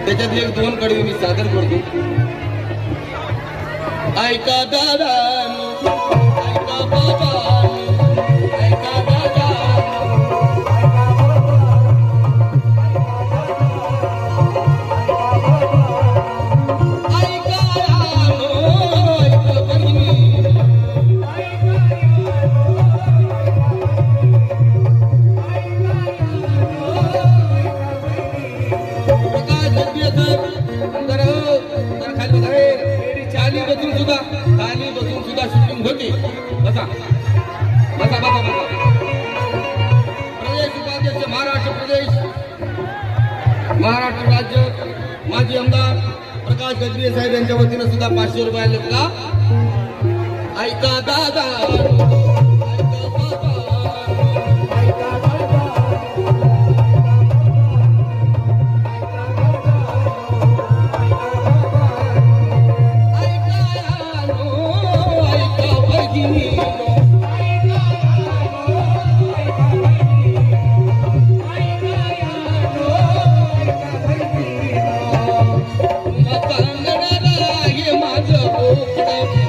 त्याच्यातले एक दोन कडवे मी सादर करतो. ऐका दादा, ऐका बाबा, ऐका दादा, ऐका रानो, ऐका बहिणी, खाली बसून सुद्धा शूटिंग होते. बसा बसा बसा बसा. प्रदेश उपाध्यक्ष महाराष्ट्र प्रदेश, महाराष्ट्र राज्य माजी आमदार प्रकाश गजबिये साहेब यांच्या वतीनं सुद्धा 500 रुपये का. ऐका दादा, ऐका बाबा, ऐका दादा, माझं